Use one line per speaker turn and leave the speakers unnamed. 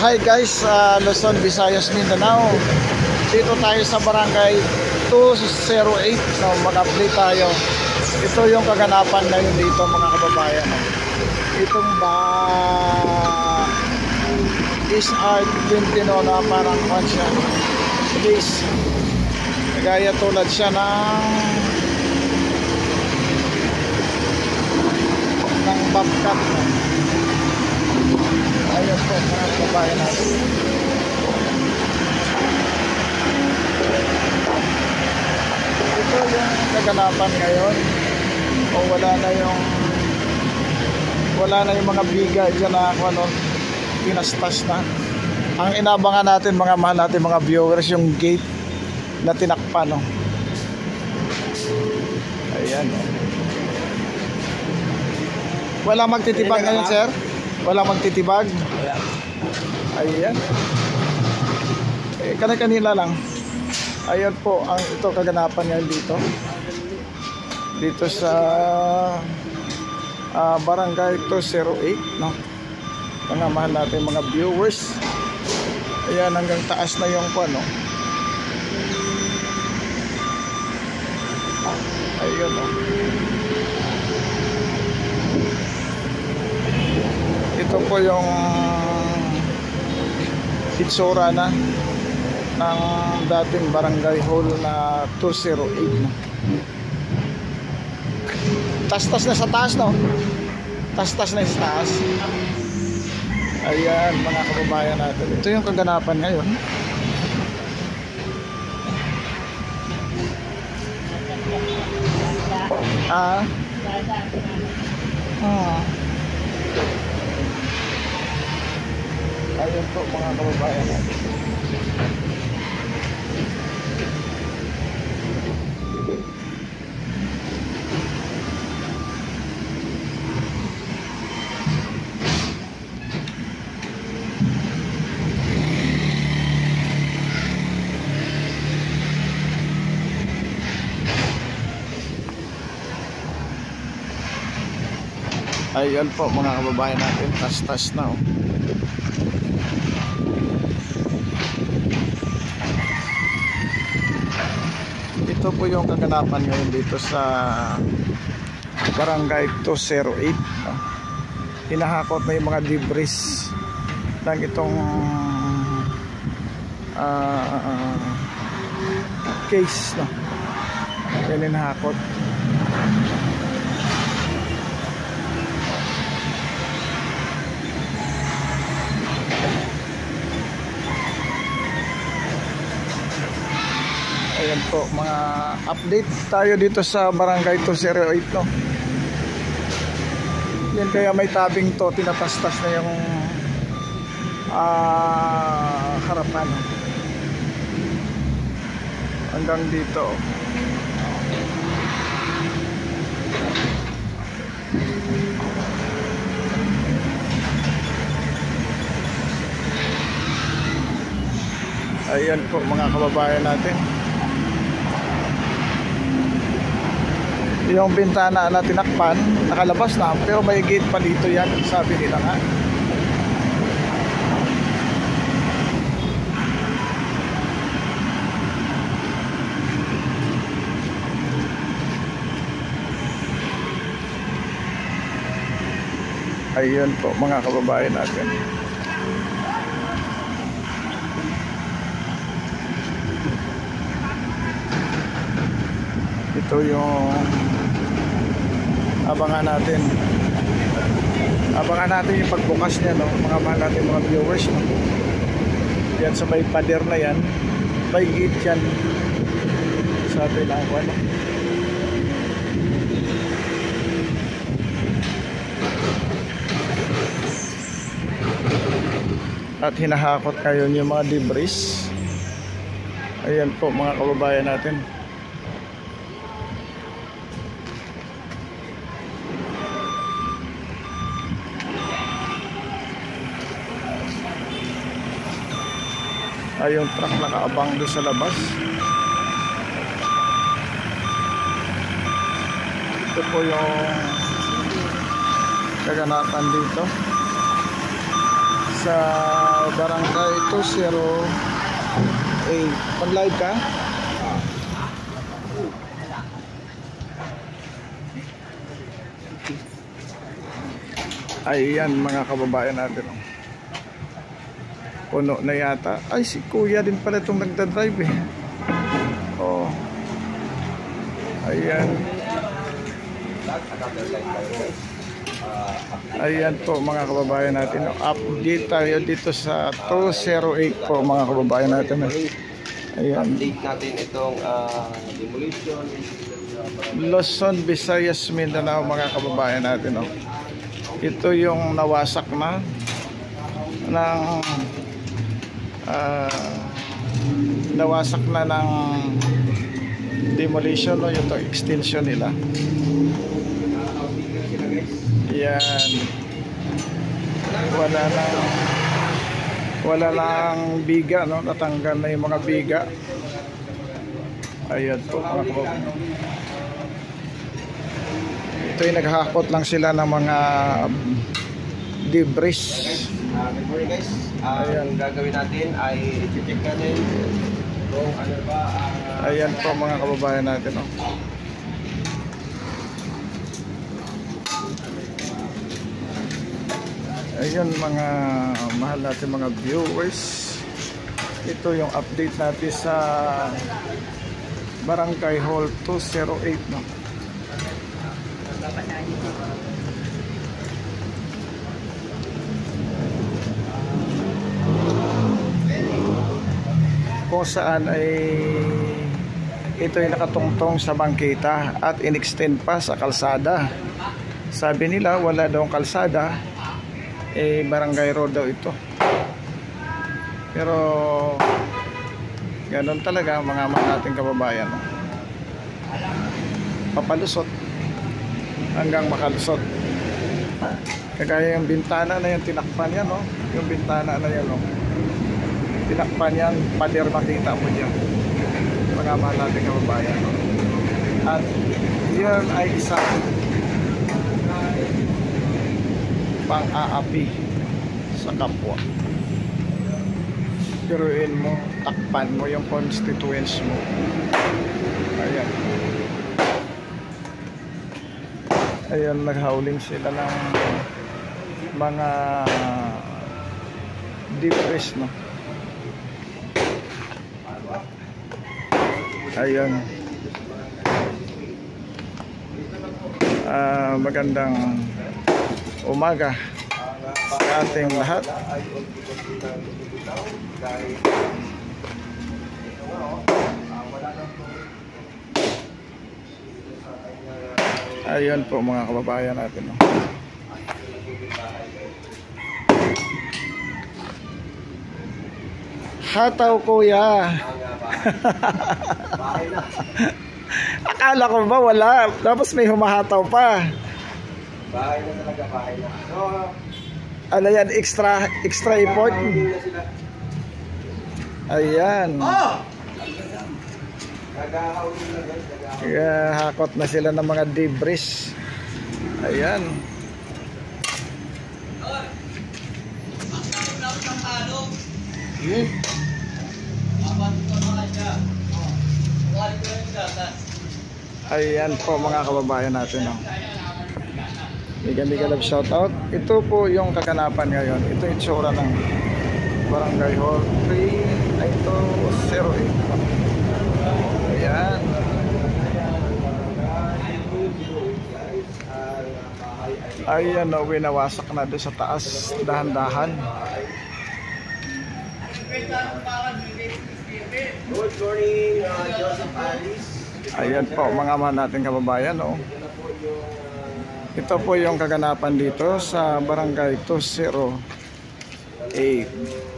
Hi guys, Luzon, Visayas, Mindanao. Dito tayo sa barangay 208. No, mag-update tayo. Ito yung kaganapan ngayon dito mga kababayan. Itong is art 20 no, na parang siya. Please. Gaya tulad siya ng bobcat. No? Ayun po mga kababayan natin. Ito yung kaganapan ngayon. O wala na yung mga biga dyan na ano, pinastas na. Ang inabangan natin mga mahal natin mga viewers, yung gate na tinakpan, no? Ayan. Wala magtitibag ngayon, sir? Wala magtitibag?
Wala.
Ayan. Kanina lang. Ayan po ang ito kaganapan ngayon dito. Dito sa barangay 208, no? Mga mahal natin mga viewers. Ayan, hanggang taas na yung ano. Ayun, no? Ito po yung itsura na ng dating barangay hall na 208, no? Tas-tas na sa taas, no? Tas-tas na sa taas. Ayan mga kababayan natin. Ito yung kaganapan ngayon. Ayan po mga kababayan natin. Ayan po mga kababayan natin, tas-tas na, oh. Ito po yung kaganapan ngayon dito sa barangay 208, no? Hinahakot na yung mga debris ng itong case, no? Yan hinahakot. Ayan po, mga update tayo dito sa barangay 208, no? Yan, kaya may tabing to, tinatastas na yung harapan, no? Hanggang dito. Ayan po mga kababayan natin. Yung bintana na tinakpan, nakalabas na, pero may gate pa dito yan, sabi nila nga. Ayun po mga kababayan natin. Ito yung abangan natin yung pagbukas niya, no? Mga mahal natin mga viewers, no? Yan sa may pader na yan, may gate yan, sabi lang ako, ano? At hinahakot kayo yung mga debris. Ayan po mga kababayan natin. Ay, yung truck nakaabang doon sa labas. Ito po yung kaganapan dito sa Barangay 208. Pag-live ka? Ayan mga kababayan natin. Puno na yata. Ay, si kuya din pala itong nagdadrive eh. Oh. Ayan. Ayan po mga kababayan natin. Update tayo dito sa 208 po mga kababayan natin. Ayan.
Update natin itong demolition.
Luzon, Visayas, Mindanao mga kababayan natin. Ito yung nawasak na ng nawasak na ng demolition, no? Yung extension nila. Yan. Wala lang biga, no? Natanggal na yung mga biga. Ayan po mga kababayan. Ito yung naghahakot lang sila ng mga debris.
Good morning guys. Ang gagawin natin ay i-check natin kung ano ba
ayan po mga kababayan natin. Ayan mga mahal natin mga viewers. Ito yung update natin sa Barangay Hall 208, no? Kung saan ay ito ay nakatungtong sa bangketa at in-extend pa sa kalsada. Sabi nila wala daw kalsada, barangay road daw ito. Pero ganun talaga mga nating kababayan. Papalusot hanggang makalusot. Kagaya yung bintana na yan, tinakpan yan, no? Yung bintana na yan, no? Tinakpan yan, pader makita mo dyan. Mga mahal natin kababayan, no? At yun ay isang pang-aapi sa kapwa. Piruin mo, takpan mo yung constituents mo. Ayan. Ayan, naghauling sila ng mga debris, no? Ayan. Magandang umaga sa ating lahat. Ayan po mga kababayan natin, no? Hataw kuya. Akala ko ba wala, tapos may humahataw pa.
bahay na talaga, bahay na. So,
ano yan, extra effort. Ayan. Kaya hakot na sila ng mga debris. Ayan. Ayan po mga kababayan natin, no? Bigyan love shoutout. Ito po yung kaganapan ngayon. Ito yung itsura ng Barangay Hall 208. Ayan. Ayan, no, winawasak na doon sa taas, dahan-dahan.
good morning, Joseph Alice.
Ayan po mga mahal natin kababayan, no? Ito po yung kaganapan dito sa Barangay 208.